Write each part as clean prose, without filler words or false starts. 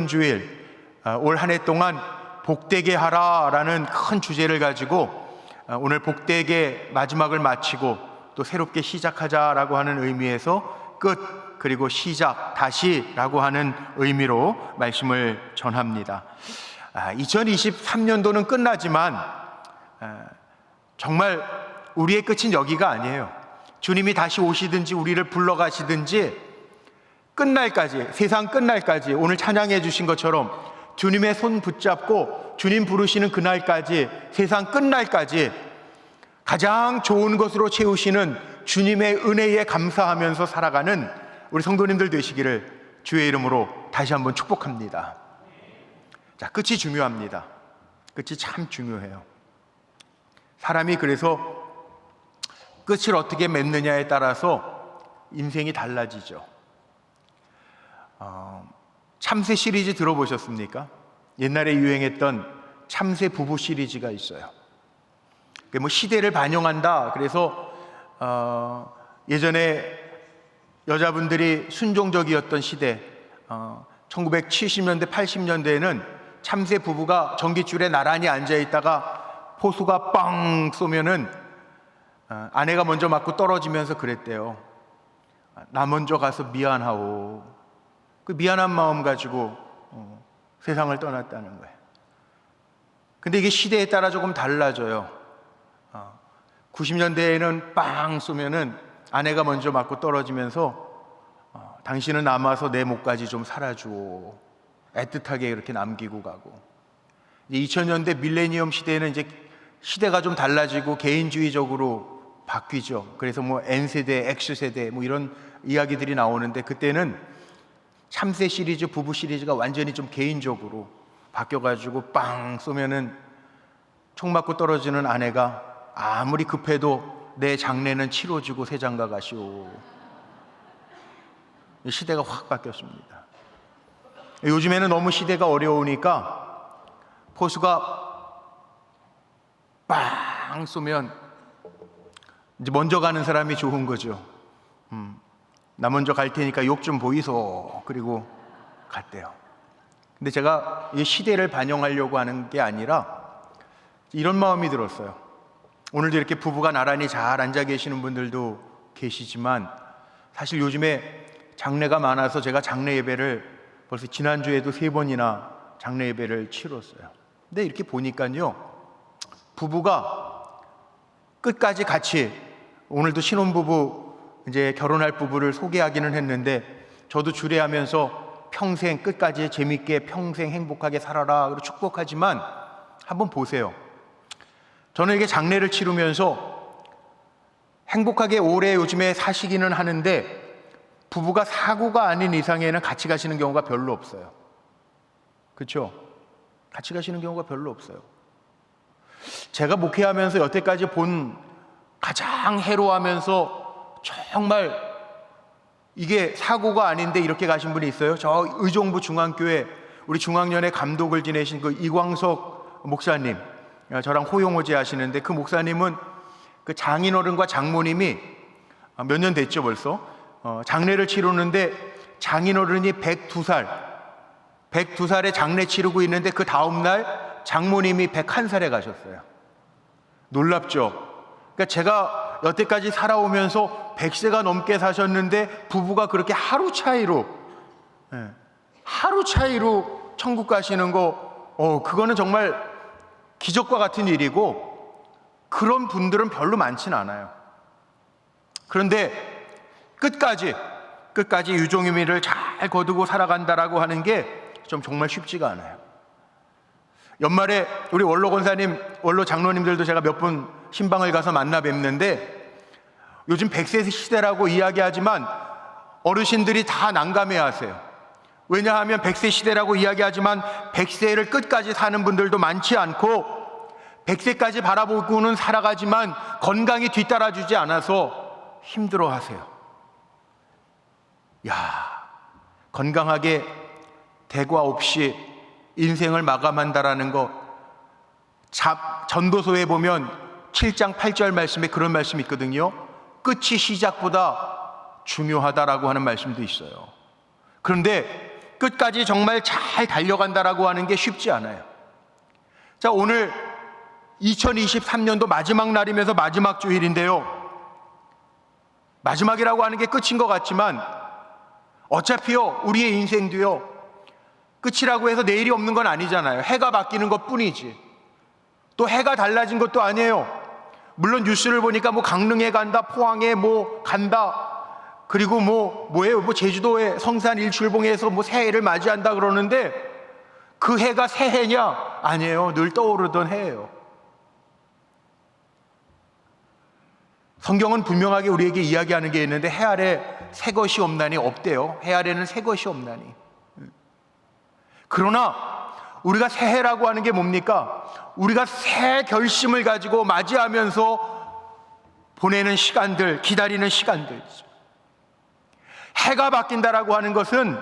주일 올 한 해 동안 복되게 하라라는 큰 주제를 가지고 오늘 복되게 마지막을 마치고 또 새롭게 시작하자라고 하는 의미에서 끝 그리고 시작 다시라고 하는 의미로 말씀을 전합니다. 2023년도는 끝나지만 정말 우리의 끝은 여기가 아니에요. 주님이 다시 오시든지 우리를 불러가시든지 끝날까지, 세상 끝날까지 오늘 찬양해 주신 것처럼 주님의 손 붙잡고 주님 부르시는 그날까지, 세상 끝날까지 가장 좋은 것으로 채우시는 주님의 은혜에 감사하면서 살아가는 우리 성도님들 되시기를 주의 이름으로 다시 한번 축복합니다. 자, 끝이 중요합니다. 끝이 참 중요해요. 사람이 그래서 끝을 어떻게 맺느냐에 따라서 인생이 달라지죠. 참새 시리즈 들어보셨습니까? 옛날에 유행했던 참새 부부 시리즈가 있어요. 뭐 시대를 반영한다. 그래서 예전에 여자분들이 순종적이었던 시대, 1970년대, 80년대에는 참새 부부가 전깃줄에 나란히 앉아 있다가 포수가 빵 쏘면은 아내가 먼저 맞고 떨어지면서 그랬대요. 나 먼저 가서 미안하오. 그 미안한 마음 가지고 세상을 떠났다는 거예요. 근데 이게 시대에 따라 조금 달라져요. 90년대에는 빵 쏘면은 아내가 먼저 맞고 떨어지면서 당신은 남아서 내 목까지 좀 살아줘. 애틋하게 이렇게 남기고 가고. 2000년대 밀레니엄 시대에는 이제 시대가 좀 달라지고 개인주의적으로 바뀌죠. 그래서 뭐 N세대, X세대 뭐 이런 이야기들이 나오는데 그때는 참새 시리즈, 부부 시리즈가 완전히 좀 개인적으로 바뀌어가지고 빵 쏘면은 총 맞고 떨어지는 아내가 아무리 급해도 내 장례는 치러주고 새장가 가시오. 시대가 확 바뀌었습니다. 요즘에는 너무 시대가 어려우니까 포수가 빵 쏘면 이제 먼저 가는 사람이 좋은 거죠. 나 먼저 갈 테니까 욕 좀 보이소. 그리고 갔대요. 근데 제가 이 시대를 반영하려고 하는 게 아니라 이런 마음이 들었어요. 오늘도 이렇게 부부가 나란히 잘 앉아 계시는 분들도 계시지만 사실 요즘에 장례가 많아서 제가 장례 예배를 벌써 지난주에도 3번이나 장례 예배를 치렀어요. 근데 이렇게 보니까요, 부부가 끝까지 같이, 오늘도 신혼부부 이제 결혼할 부부를 소개하기는 했는데 저도 주례하면서 평생 끝까지 재밌게 평생 행복하게 살아라 그리고 축복하지만 한번 보세요. 저는 이게 장례를 치르면서 행복하게 오래 요즘에 사시기는 하는데 부부가 사고가 아닌 이상에는 같이 가시는 경우가 별로 없어요. 그렇죠? 같이 가시는 경우가 별로 없어요. 제가 목회하면서 여태까지 본 가장 해로하면서 정말 이게 사고가 아닌데 이렇게 가신 분이 있어요. 저 의정부 중앙교회 우리 중앙연회 감독을 지내신 그 이광석 목사님, 저랑 호용호제 하시는데 그 목사님은 그 장인어른과 장모님이 몇 년 됐죠 벌써. 장례를 치르는데 장인어른이 102살에 장례 치르고 있는데 그 다음날 장모님이 101살에 가셨어요. 놀랍죠? 그러니까 제가 여태까지 살아오면서 100세가 넘게 사셨는데 부부가 그렇게 하루 차이로 천국 가시는 거, 그거는 정말 기적과 같은 일이고 그런 분들은 별로 많진 않아요. 그런데 끝까지 유종의미를 잘 거두고 살아간다라고 하는 게 좀 정말 쉽지가 않아요. 연말에 우리 원로 권사님, 원로 장로님들도 제가 몇 분 신방을 가서 만나 뵙는데 요즘 100세 시대라고 이야기하지만 어르신들이 다 난감해하세요. 왜냐하면 100세 시대라고 이야기하지만 100세를 끝까지 사는 분들도 많지 않고 100세까지 바라보고는 살아가지만 건강이 뒤따라주지 않아서 힘들어하세요. 건강하게 대과 없이 인생을 마감한다라는 거, 전도서에 보면 7장 8절 말씀에 그런 말씀이 있거든요. 끝이 시작보다 중요하다라고 하는 말씀도 있어요. 그런데 끝까지 정말 잘 달려간다라고 하는 게 쉽지 않아요. 자, 오늘 2023년도 마지막 날이면서 마지막 주일인데요. 마지막이라고 하는 게 끝인 것 같지만 어차피요, 우리의 인생도요, 끝이라고 해서 내일이 없는 건 아니잖아요. 해가 바뀌는 것 뿐이지. 또 해가 달라진 것도 아니에요. 물론 뉴스를 보니까 뭐 강릉에 간다, 포항에 뭐 간다, 그리고 뭐예요? 제주도에 성산 일출봉에서 뭐 새해를 맞이한다 그러는데 그 해가 새해냐? 아니에요. 늘 떠오르던 해예요. 성경은 분명하게 우리에게 이야기하는 게 있는데 해 아래 새 것이 없나니 없대요. 해 아래는 새 것이 없나니. 그러나 우리가 새해라고 하는 게 뭡니까? 우리가 새 결심을 가지고 맞이하면서 보내는 시간들, 기다리는 시간들. 해가 바뀐다라고 하는 것은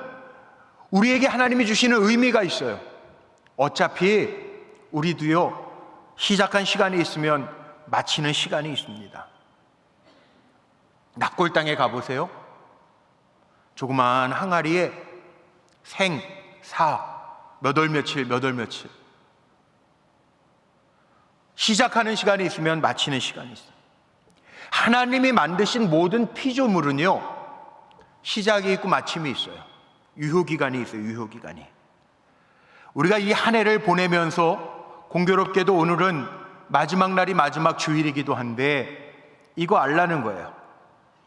우리에게 하나님이 주시는 의미가 있어요. 어차피 우리도요, 시작한 시간이 있으면 마치는 시간이 있습니다. 납골 땅에 가보세요. 조그마한 항아리에 생, 사, 몇 월 며칠 시작하는 시간이 있으면 마치는 시간이 있어요. 하나님이 만드신 모든 피조물은요, 시작이 있고 마침이 있어요. 유효기간이 있어요. 유효기간이. 우리가 이 한 해를 보내면서 공교롭게도 오늘은 마지막 날이 마지막 주일이기도 한데 이거 알라는 거예요.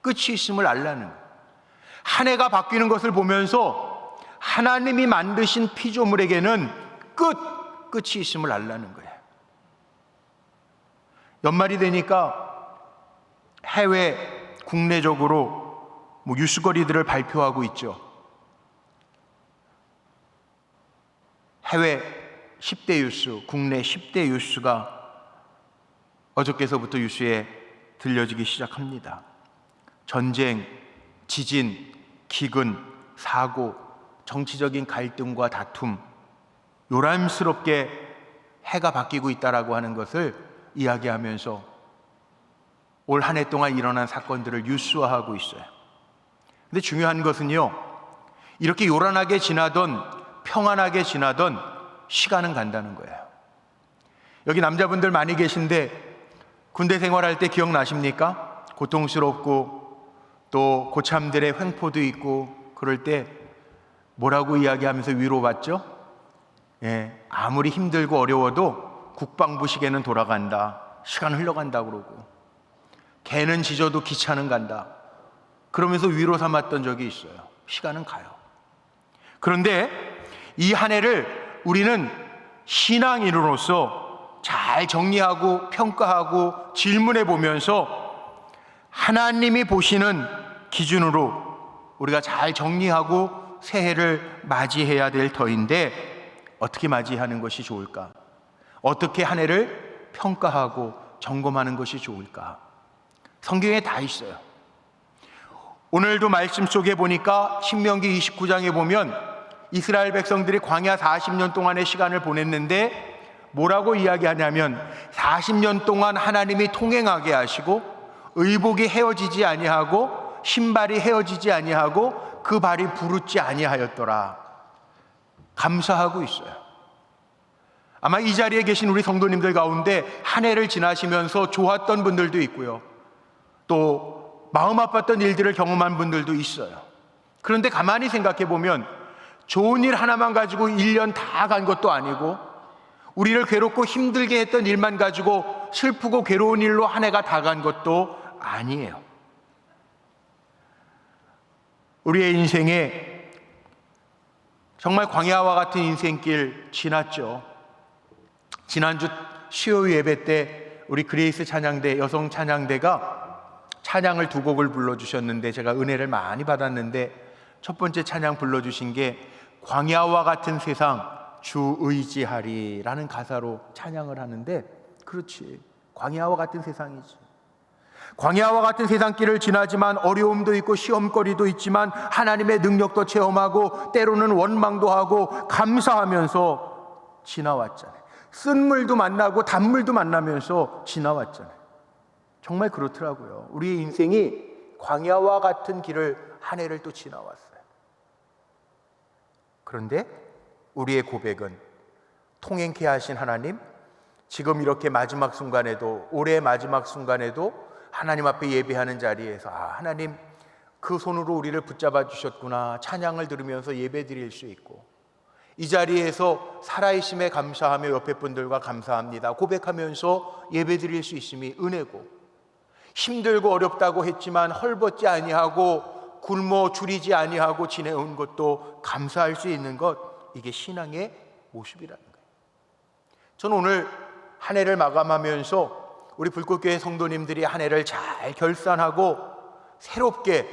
끝이 있음을 알라는 거예요. 한 해가 바뀌는 것을 보면서 하나님이 만드신 피조물에게는 끝이 있음을 알라는 거예요. 연말이 되니까 해외, 국내적으로 뉴스거리들을 발표하고 있죠. 해외 10대 뉴스, 국내 10대 뉴스가 어저께서부터 뉴스에 들려지기 시작합니다. 전쟁, 지진, 기근, 사고, 정치적인 갈등과 다툼, 요란스럽게 해가 바뀌고 있다라고 하는 것을 이야기하면서 올 한 해 동안 일어난 사건들을 뉴스화하고 있어요. 근데 중요한 것은요, 이렇게 요란하게 지나던, 평안하게 지나던 시간은 간다는 거예요. 여기 남자분들 많이 계신데 군대 생활할 때 기억나십니까? 고통스럽고 또 고참들의 횡포도 있고 그럴 때 뭐라고 이야기하면서 위로받죠? 아무리 힘들고 어려워도 국방부 시계는 돌아간다, 시간 흘러간다 그러고, 개는 짖어도 기차는 간다 그러면서 위로 삼았던 적이 있어요. 시간은 가요. 그런데 이 한 해를 우리는 신앙인으로서 잘 정리하고 평가하고 질문해 보면서 하나님이 보시는 기준으로 우리가 잘 정리하고 새해를 맞이해야 될 터인데 어떻게 맞이하는 것이 좋을까? 어떻게 한 해를 평가하고 점검하는 것이 좋을까? 성경에 다 있어요. 오늘도 말씀 속에 보니까 신명기 29장에 보면 이스라엘 백성들이 광야 40년 동안의 시간을 보냈는데 뭐라고 이야기하냐면 40년 동안 하나님이 통행하게 하시고 의복이 헤어지지 아니하고 신발이 헤어지지 아니하고 그 발이 부르지 아니하였더라. 감사하고 있어요. 아마 이 자리에 계신 우리 성도님들 가운데 한 해를 지나시면서 좋았던 분들도 있고요, 또 마음 아팠던 일들을 경험한 분들도 있어요. 그런데 가만히 생각해 보면 좋은 일 하나만 가지고 1년 다 간 것도 아니고 우리를 괴롭고 힘들게 했던 일만 가지고 슬프고 괴로운 일로 한 해가 다 간 것도 아니에요. 우리의 인생에 정말 광야와 같은 인생길 지났죠. 지난주 수요 예배 때 우리 그레이스 찬양대, 여성 찬양대가 찬양을 두 곡을 불러주셨는데 제가 은혜를 많이 받았는데 첫 번째 찬양 불러주신 게 광야와 같은 세상 주 의지하리라는 가사로 찬양을 하는데, 그렇지, 광야와 같은 세상이지. 광야와 같은 세상길을 지나지만 어려움도 있고 시험거리도 있지만 하나님의 능력도 체험하고 때로는 원망도 하고 감사하면서 지나왔잖아요. 쓴물도 만나고 단물도 만나면서 지나왔잖아요. 정말 그렇더라고요. 우리의 인생이 광야와 같은 길을 한 해를 또 지나왔어요. 그런데 우리의 고백은 통행케 하신 하나님, 지금 이렇게 마지막 순간에도, 올해의 마지막 순간에도 하나님 앞에 예배하는 자리에서 하나님 그 손으로 우리를 붙잡아 주셨구나 찬양을 들으면서 예배 드릴 수 있고, 이 자리에서 살아있음에 감사하며 옆에 분들과 감사합니다 고백하면서 예배 드릴 수 있음이 은혜고, 힘들고 어렵다고 했지만 헐벗지 아니하고 굶어 줄이지 아니하고 지내온 것도 감사할 수 있는 것, 이게 신앙의 모습이라는 거예요. 저는 오늘 한 해를 마감하면서 우리 불꽃교회 성도님들이 한 해를 잘 결산하고 새롭게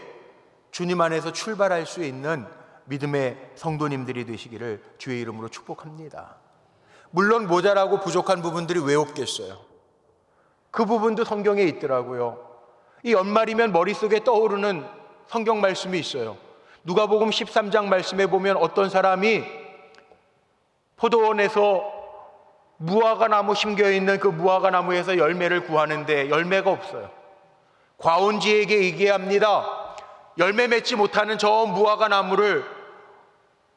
주님 안에서 출발할 수 있는 믿음의 성도님들이 되시기를 주의 이름으로 축복합니다. 물론 모자라고 부족한 부분들이 왜 없겠어요? 그 부분도 성경에 있더라고요. 이 연말이면 머릿속에 떠오르는 성경 말씀이 있어요. 누가복음 13장 말씀에 보면 어떤 사람이 포도원에서 무화과 나무 심겨있는 그 무화과 나무에서 열매를 구하는데 열매가 없어요. 과온지에게 얘기합니다. 열매 맺지 못하는 저 무화과 나무를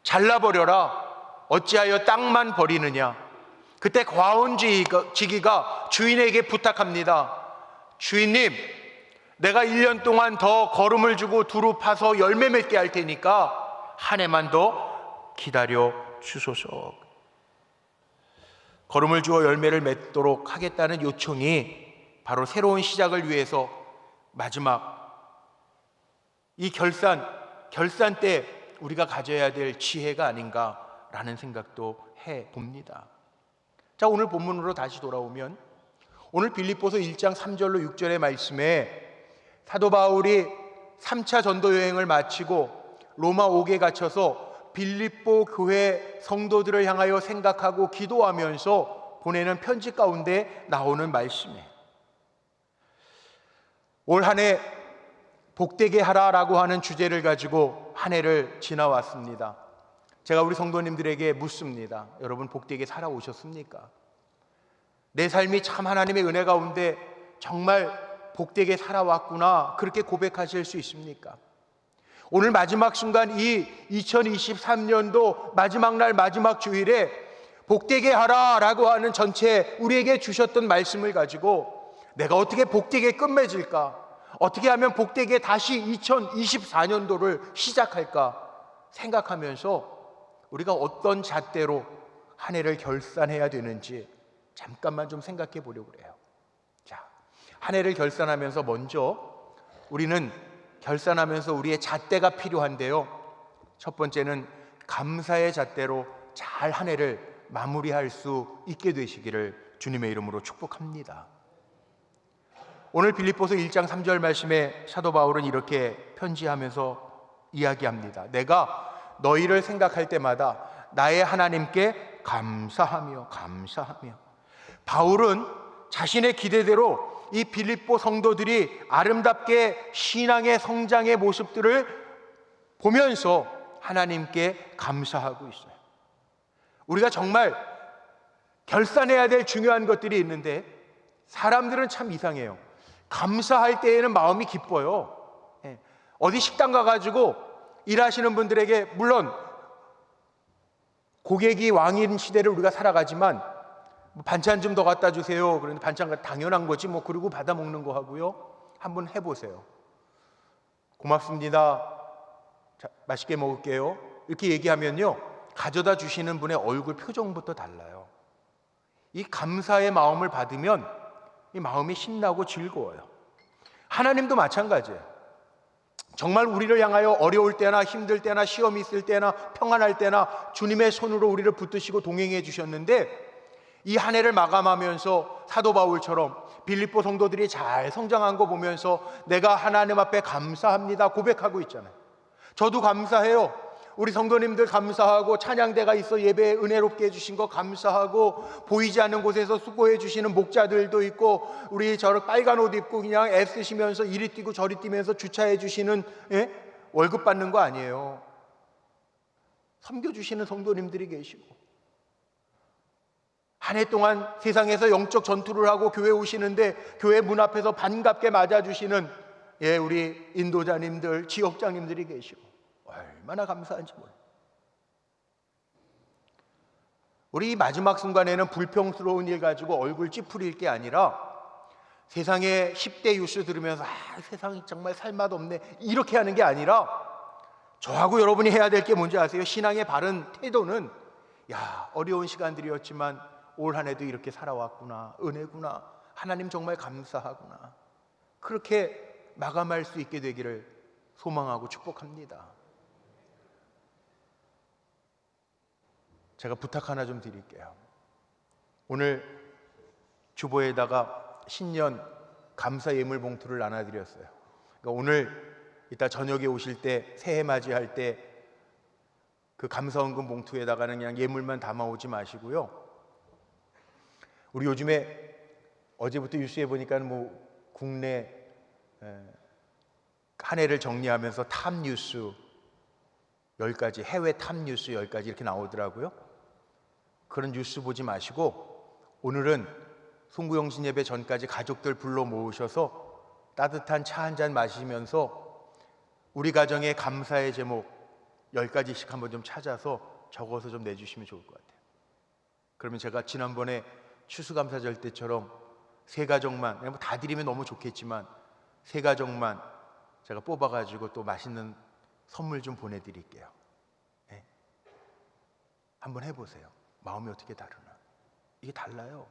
잘라버려라. 어찌하여 땅만 버리느냐. 그때 과온지기가 주인에게 부탁합니다. 주인님, 내가 1년 동안 더 거름을 주고 두루 파서 열매 맺게 할 테니까 한 해만 더 기다려 주소서. 거름을 주어 열매를 맺도록 하겠다는 요청이 바로 새로운 시작을 위해서 마지막 이 결산 때 우리가 가져야 될 지혜가 아닌가라는 생각도 해봅니다. 자, 오늘 본문으로 다시 돌아오면 오늘 빌립보서 1장 3절로 6절의 말씀에 사도 바울이 3차 전도 여행을 마치고 로마 옥에 갇혀서 빌립보 교회 성도들을 향하여 생각하고 기도하면서 보내는 편지 가운데 나오는 말씀이에요. 올 한 해 복되게 하라라고 하는 주제를 가지고 한 해를 지나왔습니다. 제가 우리 성도님들에게 묻습니다. 여러분 복되게 살아오셨습니까? 내 삶이 참 하나님의 은혜 가운데 정말 복되게 살아왔구나, 그렇게 고백하실 수 있습니까? 오늘 마지막 순간 이 2023년도 마지막 날 마지막 주일에 복되게 하라라고 하는 전체 우리에게 주셨던 말씀을 가지고 내가 어떻게 복되게 끝맺을까, 어떻게 하면 복되게 다시 2024년도를 시작할까 생각하면서 우리가 어떤 잣대로 한 해를 결산해야 되는지 잠깐만 좀 생각해 보려고 그래요. 자, 한 해를 결산하면서 먼저 우리는 결산하면서 우리의 잣대가 필요한데요, 첫 번째는 감사의 잣대로 잘 한 해를 마무리할 수 있게 되시기를 주님의 이름으로 축복합니다. 오늘 빌립보서 1장 3절 말씀에 사도 바울은 이렇게 편지하면서 이야기합니다. 내가 너희를 생각할 때마다 나의 하나님께 감사하며. 바울은 자신의 기대대로 이 빌립보 성도들이 아름답게 신앙의 성장의 모습들을 보면서 하나님께 감사하고 있어요. 우리가 정말 결산해야 될 중요한 것들이 있는데 사람들은 참 이상해요. 감사할 때에는 마음이 기뻐요. 어디 식당 가가지고 일하시는 분들에게, 물론 고객이 왕인 시대를 우리가 살아가지만 반찬 좀 더 갖다 주세요. 그런데 반찬 당연한 거지 뭐, 그리고 받아 먹는 거 하고요. 한번 해보세요. 고맙습니다. 자, 맛있게 먹을게요. 이렇게 얘기하면요, 가져다 주시는 분의 얼굴 표정부터 달라요. 이 감사의 마음을 받으면 이 마음이 신나고 즐거워요. 하나님도 마찬가지예요. 정말 우리를 향하여 어려울 때나 힘들 때나 시험이 있을 때나 평안할 때나 주님의 손으로 우리를 붙드시고 동행해 주셨는데, 이 한 해를 마감하면서 사도 바울처럼 빌립보 성도들이 잘 성장한 거 보면서 내가 하나님 앞에 감사합니다 고백하고 있잖아요. 저도 감사해요. 우리 성도님들 감사하고, 찬양대가 있어 예배 은혜롭게 해주신 거 감사하고, 보이지 않는 곳에서 수고해 주시는 목자들도 있고, 우리 저 빨간 옷 입고 그냥 애쓰시면서 이리 뛰고 저리 뛰면서 주차해 주시는, 월급 받는 거 아니에요. 섬겨주시는 성도님들이 계시고, 한 해 동안 세상에서 영적 전투를 하고 교회 오시는데 교회 문 앞에서 반갑게 맞아주시는 우리 인도자님들, 지역장님들이 계시고, 얼마나 감사한지 몰라요. 우리 이 마지막 순간에는 불평스러운 일 가지고 얼굴 찌푸릴 게 아니라 세상에 10대 뉴스 들으면서 세상이 정말 살맛없네 이렇게 하는 게 아니라 저하고 여러분이 해야 될 게 뭔지 아세요? 신앙의 바른 태도는 어려운 시간들이었지만 올 한 해도 이렇게 살아왔구나, 은혜구나, 하나님 정말 감사하구나, 그렇게 마감할 수 있게 되기를 소망하고 축복합니다. 제가 부탁 하나 좀 드릴게요. 오늘 주보에다가 신년 감사 예물 봉투를 나눠드렸어요. 그러니까 오늘 이따 저녁에 오실 때, 새해 맞이할 때 그 감사헌금 봉투에다가는 그냥 예물만 담아오지 마시고요. 우리 요즘에 어제부터 뉴스에 보니까 국내 한 해를 정리하면서 탑 뉴스 10가지, 해외 탑 뉴스 10가지 이렇게 나오더라고요. 그런 뉴스 보지 마시고 오늘은 송구영신 예배 전까지 가족들 불러 모으셔서 따뜻한 차 한 잔 마시면서 우리 가정의 감사의 제목 10가지씩 한번 좀 찾아서 적어서 좀 내주시면 좋을 것 같아요. 그러면 제가 지난번에 추수감사절 때처럼 3가정만, 다 드리면 너무 좋겠지만 3가정만 제가 뽑아가지고 또 맛있는 선물 좀 보내드릴게요. 네. 한번 해보세요. 마음이 어떻게 다르나. 이게 달라요.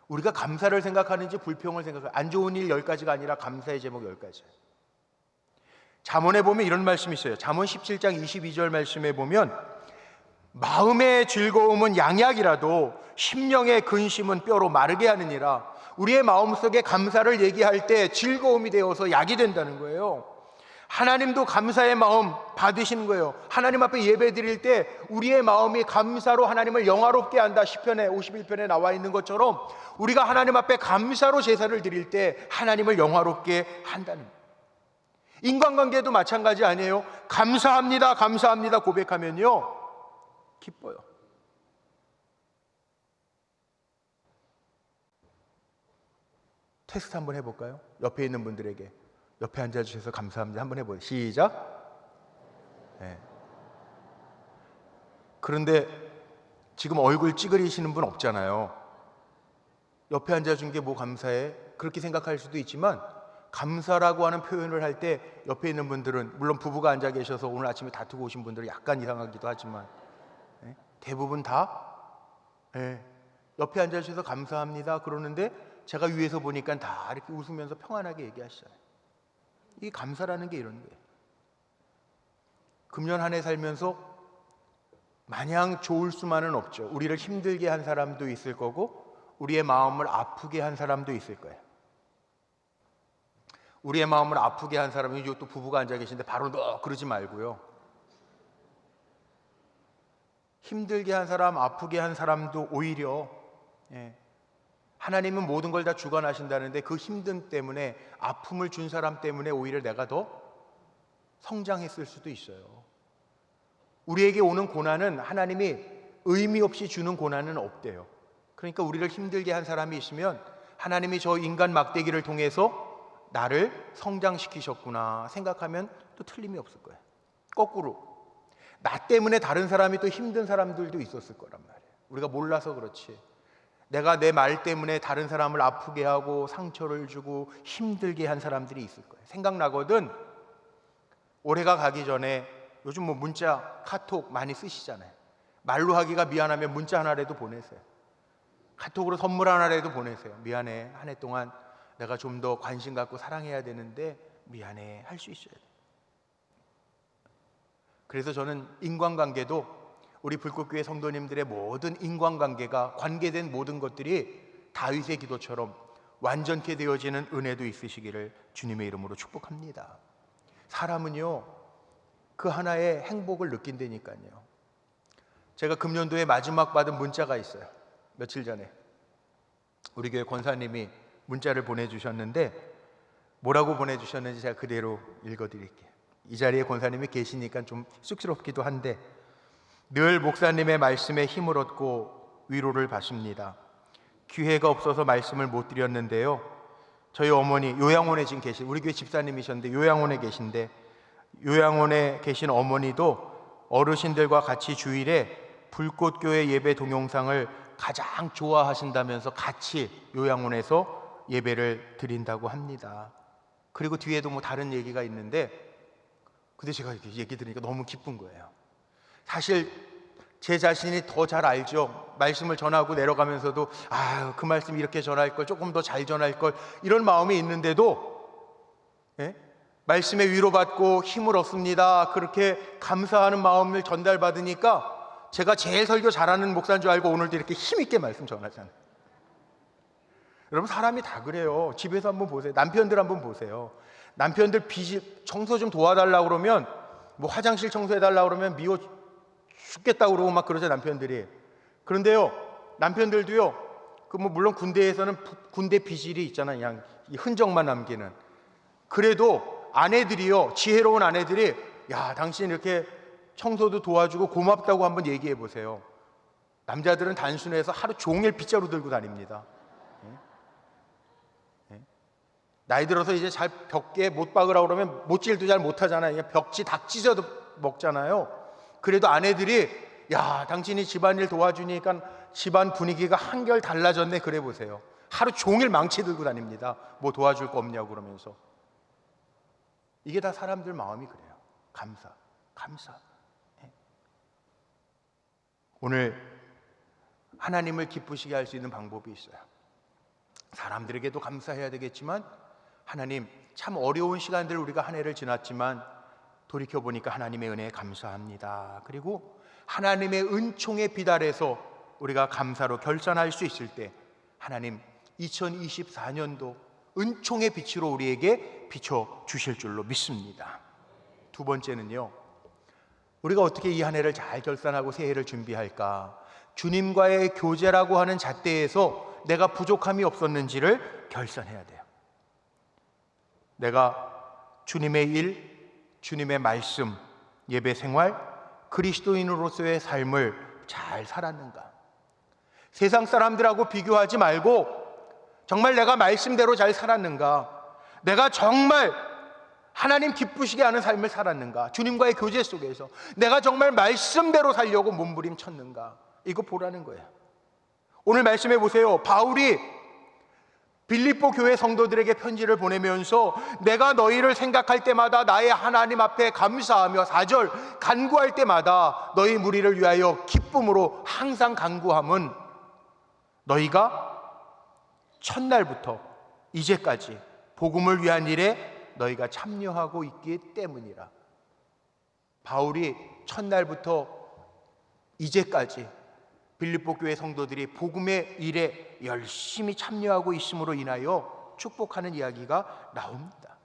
우리가 감사를 생각하는지 불평을 생각하는지, 안 좋은 일 10가지가 아니라 감사의 제목 10가지. 잠언에 보면 이런 말씀이 있어요. 잠언 17장 22절 말씀에 보면 마음의 즐거움은 양약이라도 심령의 근심은 뼈로 마르게 하느니라. 우리의 마음속에 감사를 얘기할 때 즐거움이 되어서 약이 된다는 거예요. 하나님도 감사의 마음 받으시는 거예요. 하나님 앞에 예배 드릴 때 우리의 마음이 감사로 하나님을 영화롭게 한다. 시편에 51편에 나와 있는 것처럼 우리가 하나님 앞에 감사로 제사를 드릴 때 하나님을 영화롭게 한다는 거예요. 인간관계도 마찬가지 아니에요? 감사합니다, 감사합니다 고백하면요 기뻐요. 테스트 한번 해볼까요? 옆에 있는 분들에게, 옆에 앉아주셔서 감사합니다 한번 해보세요. 시작. 네. 그런데 지금 얼굴 찌그리시는 분 없잖아요. 옆에 앉아준 게 뭐 감사해? 그렇게 생각할 수도 있지만 감사라고 하는 표현을 할 때 옆에 있는 분들은, 물론 부부가 앉아 계셔서 오늘 아침에 다투고 오신 분들은 약간 이상하기도 하지만 대부분 다 옆에 앉아주셔서 감사합니다 그러는데 제가 위에서 보니까 다 이렇게 웃으면서 평안하게 얘기하시잖아요. 이게 감사라는 게 이런 거예요. 금년 한 해 살면서 마냥 좋을 수만은 없죠. 우리를 힘들게 한 사람도 있을 거고 우리의 마음을 아프게 한 사람도 있을 거예요. 우리의 마음을 아프게 한 사람이, 또 부부가 앉아 계신데 바로 너 그러지 말고요. 힘들게 한 사람, 아프게 한 사람도 오히려 하나님은 모든 걸 다 주관하신다는데 그 힘듦 때문에, 아픔을 준 사람 때문에 오히려 내가 더 성장했을 수도 있어요. 우리에게 오는 고난은 하나님이 의미 없이 주는 고난은 없대요. 그러니까 우리를 힘들게 한 사람이 있으면 하나님이 저 인간 막대기를 통해서 나를 성장시키셨구나 생각하면 또 틀림이 없을 거예요. 거꾸로 나 때문에 다른 사람이 또 힘든 사람들도 있었을 거란 말이에요. 우리가 몰라서 그렇지, 내가 내 말 때문에 다른 사람을 아프게 하고 상처를 주고 힘들게 한 사람들이 있을 거예요. 생각나거든. 올해가 가기 전에 요즘 문자, 카톡 많이 쓰시잖아요. 말로 하기가 미안하면 문자 하나라도 보내세요. 카톡으로 선물 하나라도 보내세요. 미안해, 한 해 동안 내가 좀 더 관심 갖고 사랑해야 되는데 미안해 할 수 있어야 돼요. 그래서 저는 인간관계도, 우리 불꽃교회 성도님들의 모든 인간관계가, 관계된 모든 것들이 다윗의 기도처럼 완전케 되어지는 은혜도 있으시기를 주님의 이름으로 축복합니다. 사람은요 그 하나의 행복을 느낀다니까요. 제가 금년도에 마지막 받은 문자가 있어요. 며칠 전에 우리 교회 권사님이 문자를 보내주셨는데 뭐라고 보내주셨는지 제가 그대로 읽어드릴게요. 이 자리에 권사님이 계시니까 좀 쑥스럽기도 한데, 늘 목사님의 말씀에 힘을 얻고 위로를 받습니다. 기회가 없어서 말씀을 못 드렸는데요, 저희 어머니 요양원에 지금 계신, 우리 교회 집사님이셨는데 요양원에 계신데, 요양원에 계신 어머니도 어르신들과 같이 주일에 불꽃교회 예배 동영상을 가장 좋아하신다면서 같이 요양원에서 예배를 드린다고 합니다. 그리고 뒤에도 뭐 다른 얘기가 있는데, 근데 제가 이렇게 얘기 들으니까 너무 기쁜 거예요. 사실 제 자신이 더 잘 알죠. 말씀을 전하고 내려가면서도 그 말씀 이렇게 전할 걸, 조금 더 잘 전할 걸, 이런 마음이 있는데도 말씀에 위로받고 힘을 얻습니다. 그렇게 감사하는 마음을 전달받으니까 제가 제일 설교 잘하는 목사인 줄 알고 오늘도 이렇게 힘있게 말씀 전하잖아요. 여러분, 사람이 다 그래요. 집에서 한번 보세요. 남편들 한번 보세요. 남편들 청소 좀 도와달라고 그러면, 뭐 화장실 청소해달라고 그러면 미워 죽겠다고 그러고 막 그러죠, 남편들이. 그런데요, 남편들도요, 물론 군대에서는 군대 비질이 있잖아요. 그냥 이 흔적만 남기는. 그래도 아내들이요, 지혜로운 아내들이, 야, 당신 이렇게 청소도 도와주고 고맙다고 한번 얘기해 보세요. 남자들은 단순해서 하루 종일 빗자루 들고 다닙니다. 나이 들어서 이제 잘 벽에 못 박으라고 그러면 못질도 잘 못하잖아요. 벽지 닭 찢어도 먹잖아요. 그래도 아내들이, 야, 당신이 집안일 도와주니까 집안 분위기가 한결 달라졌네, 그래 보세요. 하루 종일 망치 들고 다닙니다. 뭐 도와줄 거 없냐고 그러면서. 이게 다 사람들 마음이 그래요. 감사. 오늘 하나님을 기쁘시게 할 수 있는 방법이 있어요. 사람들에게도 감사해야 되겠지만, 하나님, 참 어려운 시간들 우리가 한 해를 지났지만 돌이켜보니까 하나님의 은혜에 감사합니다. 그리고 하나님의 은총에 비달해서 우리가 감사로 결산할 수 있을 때, 하나님 2024년도 은총의 빛으로 우리에게 비춰주실 줄로 믿습니다. 두 번째는요, 우리가 어떻게 이 한 해를 잘 결산하고 새해를 준비할까? 주님과의 교제라고 하는 잣대에서 내가 부족함이 없었는지를 결산해야 돼요. 내가 주님의 일, 주님의 말씀, 예배 생활, 그리스도인으로서의 삶을 잘 살았는가? 세상 사람들하고 비교하지 말고 정말 내가 말씀대로 잘 살았는가? 내가 정말 하나님 기쁘시게 하는 삶을 살았는가? 주님과의 교제 속에서 내가 정말 말씀대로 살려고 몸부림쳤는가? 이거 보라는 거예요. 오늘 말씀해 보세요. 바울이 빌립보 교회 성도들에게 편지를 보내면서 내가 너희를 생각할 때마다 나의 하나님 앞에 감사하며 4절 간구할 때마다 너희 무리를 위하여 기쁨으로 항상 간구함은 너희가 첫날부터 이제까지 복음을 위한 일에 너희가 참여하고 있기 때문이라. 바울이 첫날부터 이제까지 빌립보 교회 성도들이 복음의 일에 열심히 참여하고 있음으로 인하여 축복하는 이야기가 나옵니다.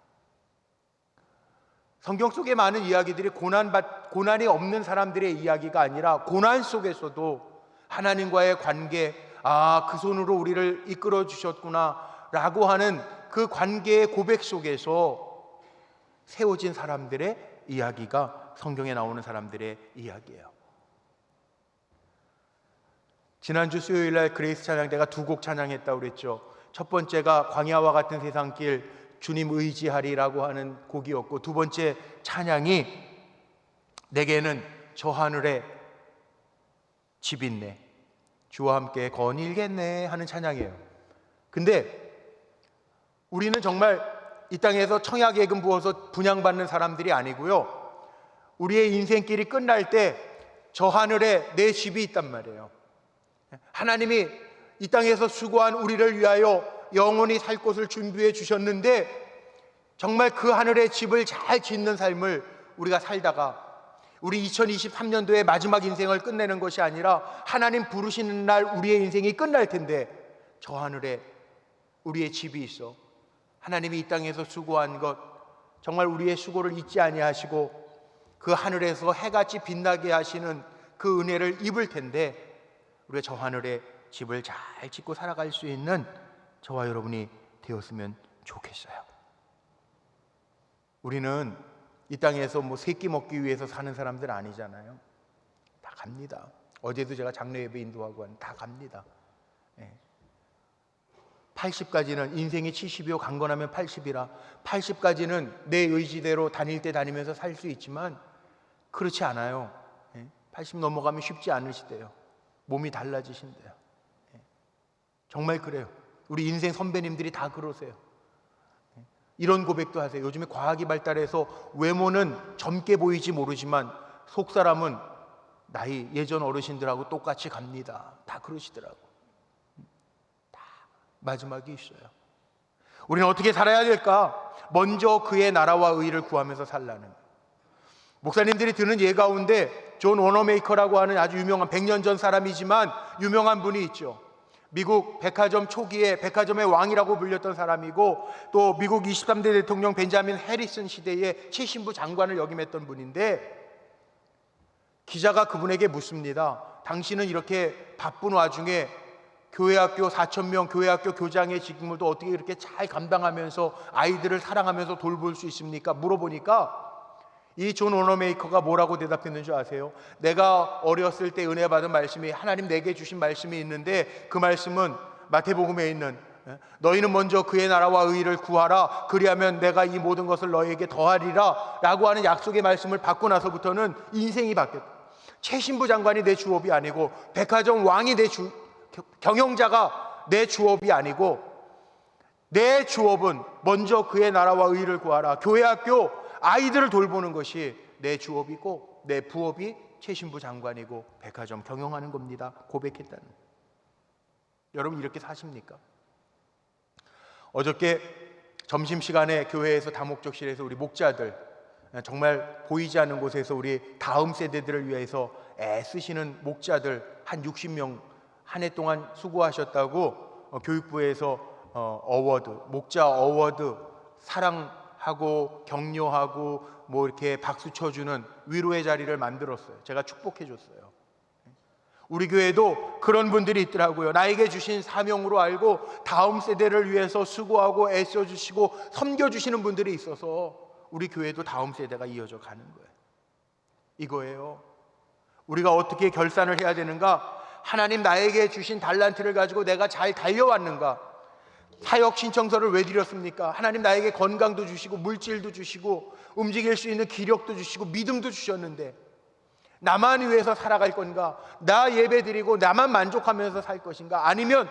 성경 속에 많은 이야기들이 고난이 없는 사람들의 이야기가 아니라 고난 속에서도 하나님과의 관계, 그 손으로 우리를 이끌어 주셨구나 라고 하는 그 관계의 고백 속에서 세워진 사람들의 이야기가 성경에 나오는 사람들의 이야기예요. 지난주 수요일날 그레이스 찬양대가 두 곡 찬양했다고 그랬죠. 첫 번째가 광야와 같은 세상길 주님 의지하리라고 하는 곡이었고, 두 번째 찬양이 내게는 저 하늘에 집 있네, 주와 함께 거닐겠네 하는 찬양이에요. 근데 우리는 정말 이 땅에서 청약예금 부어서 분양받는 사람들이 아니고요, 우리의 인생길이 끝날 때 저 하늘에 내 집이 있단 말이에요. 하나님이 이 땅에서 수고한 우리를 위하여 영원히 살 곳을 준비해 주셨는데, 정말 그 하늘의 집을 잘 짓는 삶을 우리가 살다가 우리 2023년도의 마지막 인생을 끝내는 것이 아니라 하나님 부르시는 날 우리의 인생이 끝날 텐데, 저 하늘에 우리의 집이 있어 하나님이 이 땅에서 수고한 것 정말 우리의 수고를 잊지 아니하시고 그 하늘에서 해같이 빛나게 하시는 그 은혜를 입을 텐데, 우리가 저 하늘에 집을 잘 짓고 살아갈 수 있는 저와 여러분이 되었으면 좋겠어요. 우리는 이 땅에서 뭐 세끼 먹기 위해서 사는 사람들 아니잖아요. 다 갑니다. 어제도 제가 장례 예배 인도하고 다 갑니다. 80까지는 인생이 70이요 강건하면 80이라 80까지는 내 의지대로 다닐 때 다니면서 살 수 있지만 그렇지 않아요. 80 넘어가면 쉽지 않으시대요. 몸이 달라지신대요. 정말 그래요. 우리 인생 선배님들이 다 그러세요. 이런 고백도 하세요. 요즘에 과학이 발달해서 외모는 젊게 보이지 모르지만 속사람은 나이 예전 어르신들하고 똑같이 갑니다. 다 그러시더라고. 다 마지막이 있어요. 우리는 어떻게 살아야 될까? 먼저 그의 나라와 의를 구하면서 살라는. 목사님들이 드는 예 가운데 존 워너메이커라고 하는 아주 유명한 100년 전 사람이지만 유명한 분이 있죠. 미국 백화점 초기에 백화점의 왕이라고 불렸던 사람이고 또 미국 23대 대통령 벤자민 해리슨 시대에 최신부 장관을 역임했던 분인데 기자가 그분에게 묻습니다. 당신은 이렇게 바쁜 와중에 교회학교 4,000명 교회학교 교장의 직무도 어떻게 이렇게 잘 감당하면서 아이들을 사랑하면서 돌볼 수 있습니까? 물어보니까 이 존 워너메이커가 뭐라고 대답했는 줄 아세요? 내가 어렸을 때 은혜 받은 말씀이 하나님 내게 주신 말씀이 있는데 그 말씀은 마태복음에 있는 너희는 먼저 그의 나라와 의를 구하라 그리하면 내가 이 모든 것을 너희에게 더하리라 라고 하는 약속의 말씀을 받고 나서부터는 인생이 바뀌었다. 최신부 장관이 내 주업이 아니고 백화점 왕이 경영자가 내 주업이 아니고 내 주업은 먼저 그의 나라와 의를 구하라. 교회학교 아이들을 돌보는 것이 내 주업이고 내 부업이 최신부 장관이고 백화점 경영하는 겁니다. 고백했다는. 여러분 이렇게 사십니까? 어저께 점심시간에 교회에서 다목적실에서 우리 목자들 정말 보이지 않는 곳에서 우리 다음 세대들을 위해서 애쓰시는 목자들 한 60명 한 해 동안 수고하셨다고 교육부에서 어워드, 목자 어워드 사랑하고 격려하고 뭐 이렇게 박수 쳐주는 위로의 자리를 만들었어요. 제가 축복해 줬어요. 우리 교회도 그런 분들이 있더라고요. 나에게 주신 사명으로 알고 다음 세대를 위해서 수고하고 애써주시고 섬겨주시는 분들이 있어서 우리 교회도 다음 세대가 이어져 가는 거예요. 이거예요. 우리가 어떻게 결산을 해야 되는가? 하나님 나에게 주신 달란트를 가지고 내가 잘 달려왔는가? 사역 신청서를 왜 드렸습니까? 하나님 나에게 건강도 주시고 물질도 주시고 움직일 수 있는 기력도 주시고 믿음도 주셨는데 나만 위해서 살아갈 건가? 나 예배 드리고 나만 만족하면서 살 것인가? 아니면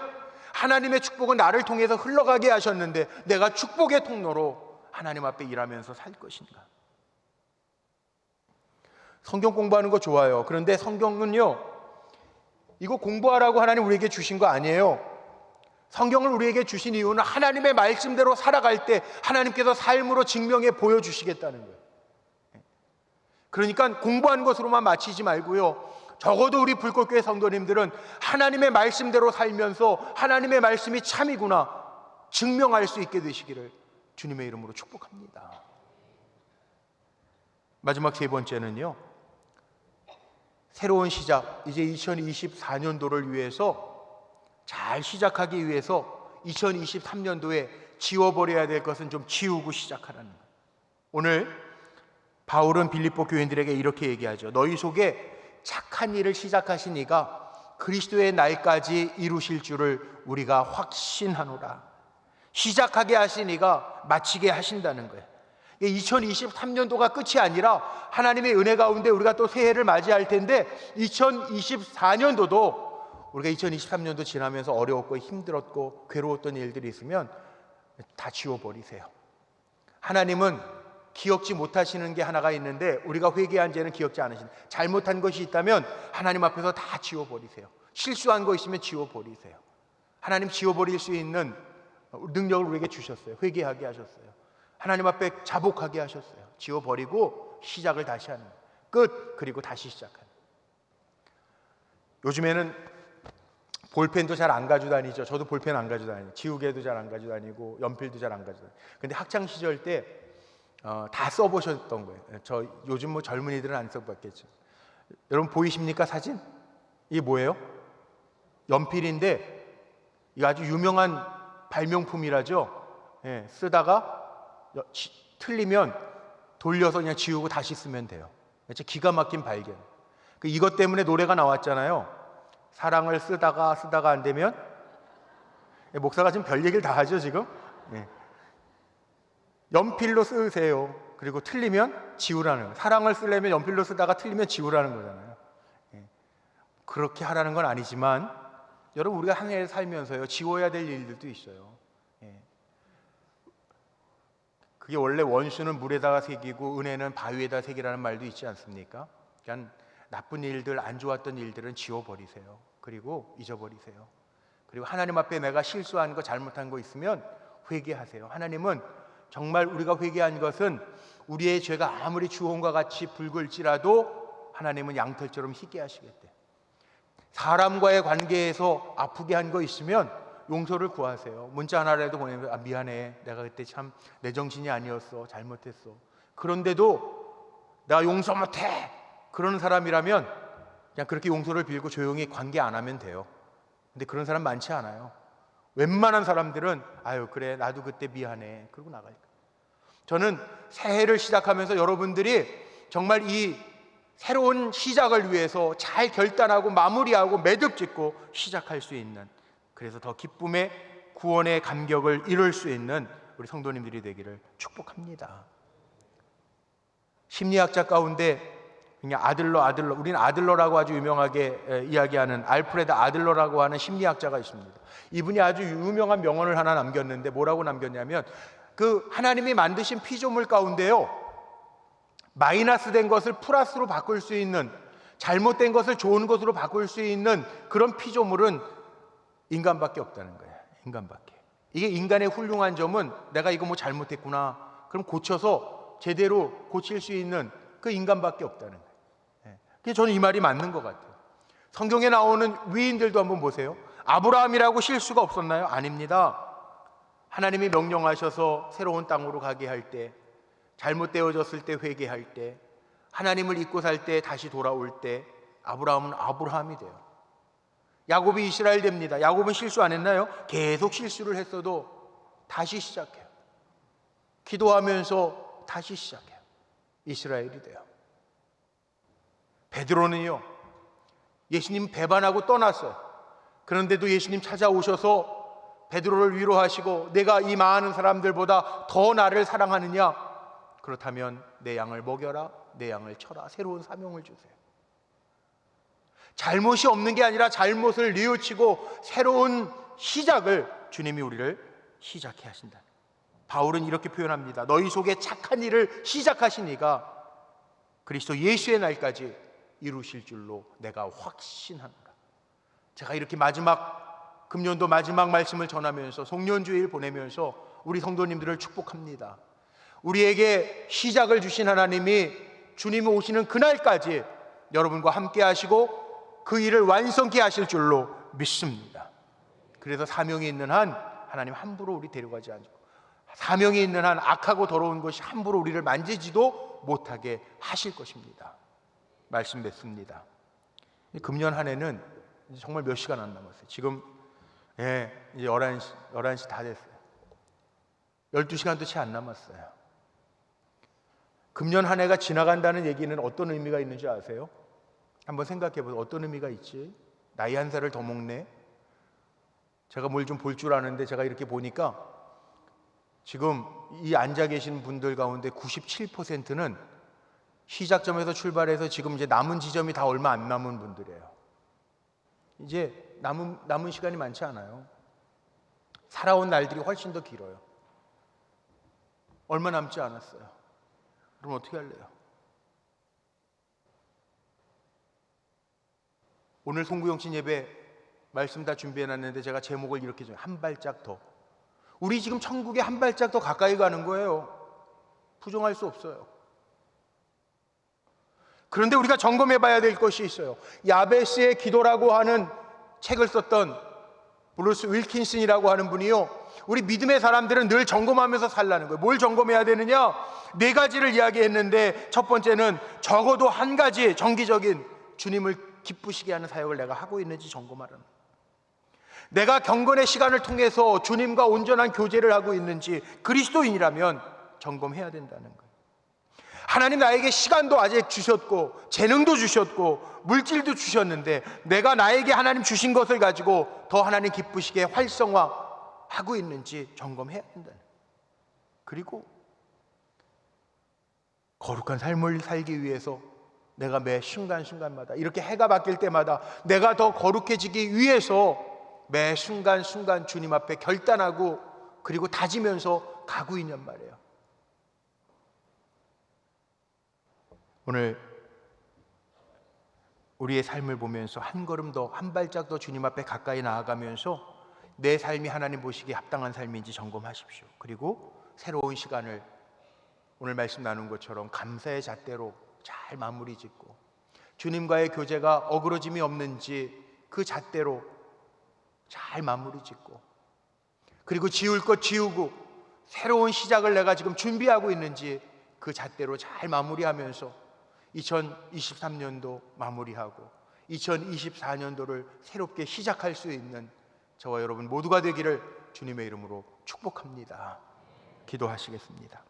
하나님의 축복은 나를 통해서 흘러가게 하셨는데 내가 축복의 통로로 하나님 앞에 일하면서 살 것인가? 성경 공부하는 거 좋아요. 그런데 성경은요, 이거 공부하라고 하나님 우리에게 주신 거 아니에요. 성경을 우리에게 주신 이유는 하나님의 말씀대로 살아갈 때 하나님께서 삶으로 증명해 보여주시겠다는 거예요. 그러니까 공부하는 것으로만 마치지 말고요, 적어도 우리 불꽃교회 성도님들은 하나님의 말씀대로 살면서 하나님의 말씀이 참이구나 증명할 수 있게 되시기를 주님의 이름으로 축복합니다. 마지막 세 번째는요, 새로운 시작, 이제 2024년도를 위해서 잘 시작하기 위해서 2023년도에 지워버려야 될 것은 좀 지우고 시작하라는 거예요. 오늘 바울은 빌립보 교인들에게 이렇게 얘기하죠. 너희 속에 착한 일을 시작하신 이가 그리스도의 날까지 이루실 줄을 우리가 확신하노라. 시작하게 하신 이가 마치게 하신다는 거예요. 2023년도가 끝이 아니라 하나님의 은혜 가운데 우리가 또 새해를 맞이할 텐데 2024년도도 우리가 2023년도 지나면서 어려웠고 힘들었고 괴로웠던 일들이 있으면 다 지워버리세요. 하나님은 기억지 못하시는 게 하나가 있는데 우리가 회개한 죄는 기억지 않으시는, 잘못한 것이 있다면 하나님 앞에서 다 지워버리세요. 실수한 거 있으면 지워버리세요. 하나님 지워버릴 수 있는 능력을 우리에게 주셨어요. 회개하게 하셨어요. 하나님 앞에 자복하게 하셨어요. 지워버리고 시작을 다시 하는, 끝, 그리고 다시 시작하는. 요즘에는 볼펜도 잘 안 가지고 다니죠. 저도 볼펜 안 가지고 다니고 지우개도 잘 안 가지고 다니고 연필도 잘 안 가지고 다니고. 근데 학창 시절 때 다 써보셨던 거예요. 저 요즘 뭐 젊은이들은 안 써봤겠죠. 여러분 보이십니까 사진? 이게 뭐예요? 연필인데 이거 아주 유명한 발명품이라죠. 예, 쓰다가 틀리면 돌려서 그냥 지우고 다시 쓰면 돼요. 진짜 기가 막힌 발견. 이것 때문에 노래가 나왔잖아요. 사랑을 쓰다가 안 되면, 목사가 지금 별 얘기를 다 하죠 지금. 연필로 쓰세요. 그리고 틀리면 지우라는 거예요. 사랑을 쓰려면 연필로 쓰다가 틀리면 지우라는 거잖아요. 그렇게 하라는 건 아니지만 여러분, 우리가 한 해를 살면서요, 지워야 될 일들도 있어요. 예. 그게 원래 원수는 물에다가 새기고 은혜는 바위에다 새기라는 말도 있지 않습니까? 그러니까 나쁜 일들, 안 좋았던 일들은 지워버리세요. 그리고 잊어버리세요. 그리고 하나님 앞에 내가 실수한 거, 잘못한 거 있으면 회개하세요. 하나님은 정말 우리가 회개한 것은 우리의 죄가 아무리 주홍과 같이 붉을지라도 하나님은 양털처럼 희게 하시겠대. 사람과의 관계에서 아프게 한 거 있으면 용서를 구하세요. 문자 하나라도 보내면 미안해, 내가 그때 참 내 정신이 아니었어, 잘못했어. 그런데도 내가 용서 못해 그러는 사람이라면 그냥 그렇게 용서를 빌고 조용히 관계 안 하면 돼요. 근데 그런 사람 많지 않아요. 웬만한 사람들은 아유 그래 나도 그때 미안해 그러고 나가요. 저는 새해를 시작하면서 여러분들이 정말 이 새로운 시작을 위해서 잘 결단하고 마무리하고 매듭 짓고 시작할 수 있는, 그래서 더 기쁨의 구원의 감격을 이룰 수 있는 우리 성도님들이 되기를 축복합니다. 심리학자 가운데 그냥 아들러, 우리는 아들러라고 아주 유명하게 이야기하는 알프레드 아들러라고 하는 심리학자가 있습니다. 이분이 아주 유명한 명언을 하나 남겼는데 뭐라고 남겼냐면, 그 하나님이 만드신 피조물 가운데요, 마이너스 된 것을 플러스로 바꿀 수 있는, 잘못된 것을 좋은 것으로 바꿀 수 있는 그런 피조물은 인간밖에 없다는 거예요. 인간밖에. 이게 인간의 훌륭한 점은 내가 이거 뭐 잘못했구나 그럼 고쳐서 제대로 고칠 수 있는 그 인간밖에 없다는 거예요. 그래서 저는 이 말이 맞는 것 같아요. 성경에 나오는 위인들도 한번 보세요. 아브라함이라고 실수가 없었나요? 아닙니다. 하나님이 명령하셔서 새로운 땅으로 가게 할 때, 잘못되어졌을 때 회개할 때, 하나님을 잊고 살 때 다시 돌아올 때 아브라함은 아브라함이 돼요. 야곱이 이스라엘 됩니다. 야곱은 실수 안 했나요? 계속 실수를 했어도 다시 시작해요. 기도하면서 다시 시작해요. 이스라엘이 돼요. 베드로는요, 예수님 배반하고 떠났어요. 그런데도 예수님 찾아오셔서 베드로를 위로하시고 내가 이 많은 사람들보다 더 나를 사랑하느냐? 그렇다면 내 양을 먹여라, 내 양을 쳐라. 새로운 사명을 주세요. 잘못이 없는 게 아니라 잘못을 뉘우치고 새로운 시작을 주님이 우리를 시작해 하신다. 바울은 이렇게 표현합니다. 너희 속에 착한 일을 시작하신 이가 그리스도 예수의 날까지 이루실 줄로 내가 확신합니다. 제가 이렇게 마지막 금년도 마지막 말씀을 전하면서 송년주일 보내면서 우리 성도님들을 축복합니다. 우리에게 시작을 주신 하나님이 주님이 오시는 그날까지 여러분과 함께 하시고 그 일을 완성케 하실 줄로 믿습니다. 그래서 사명이 있는 한 하나님 함부로 우리 데려가지 않고, 사명이 있는 한 악하고 더러운 것이 함부로 우리를 만지지도 못하게 하실 것입니다. 말씀 맺습니다. 금년 한 해는 정말 몇 시간 안 남았어요. 지금 이제 11시 다 됐어요. 12시간도 채 안 남았어요. 금년 한 해가 지나간다는 얘기는 어떤 의미가 있는지 아세요? 한번 생각해 보세요. 어떤 의미가 있지? 나이 한 살을 더 먹네. 제가 뭘 좀 볼 줄 아는데 제가 이렇게 보니까 지금 이 앉아 계신 분들 가운데 97%는 시작점에서 출발해서 지금 이제 남은 지점이 다 얼마 안 남은 분들이에요. 이제 남은 시간이 많지 않아요. 살아온 날들이 훨씬 더 길어요. 얼마 남지 않았어요. 그럼 어떻게 할래요? 오늘 송구영신 예배 말씀 다 준비해놨는데 제가 제목을 이렇게 정해요. 한 발짝 더. 우리 지금 천국에 한 발짝 더 가까이 가는 거예요. 부정할 수 없어요. 그런데 우리가 점검해 봐야 될 것이 있어요. 야베스의 기도라고 하는 책을 썼던 브루스 윌킨슨이라고 하는 분이요, 우리 믿음의 사람들은 늘 점검하면서 살라는 거예요. 뭘 점검해야 되느냐? 4가지를 이야기했는데 첫 번째는 적어도 한 가지 정기적인 주님을 기쁘시게 하는 사역을 내가 하고 있는지 점검하라는 거예요. 내가 경건의 시간을 통해서 주님과 온전한 교제를 하고 있는지 그리스도인이라면 점검해야 된다는 거예요. 하나님 나에게 시간도 아직 주셨고 재능도 주셨고 물질도 주셨는데 내가 나에게 하나님 주신 것을 가지고 더 하나님 기쁘시게 활성화하고 있는지 점검해야 된다는 거예요. 그리고 거룩한 삶을 살기 위해서 내가 매 순간순간마다 이렇게 해가 바뀔 때마다 내가 더 거룩해지기 위해서 매 순간순간 주님 앞에 결단하고 그리고 다지면서 가고 있냔 말이에요. 오늘 우리의 삶을 보면서 한 걸음 더, 한 발짝 더 주님 앞에 가까이 나아가면서 내 삶이 하나님 보시기에 합당한 삶인지 점검하십시오. 그리고 새로운 시간을 오늘 말씀 나눈 것처럼 감사의 잣대로 잘 마무리 짓고 주님과의 교제가 어그러짐이 없는지 그 잣대로 잘 마무리 짓고 그리고 지울 것 지우고 새로운 시작을 내가 지금 준비하고 있는지 그 잣대로 잘 마무리하면서 2023년도 마무리하고 2024년도를 새롭게 시작할 수 있는 저와 여러분 모두가 되기를 주님의 이름으로 축복합니다. 기도하시겠습니다.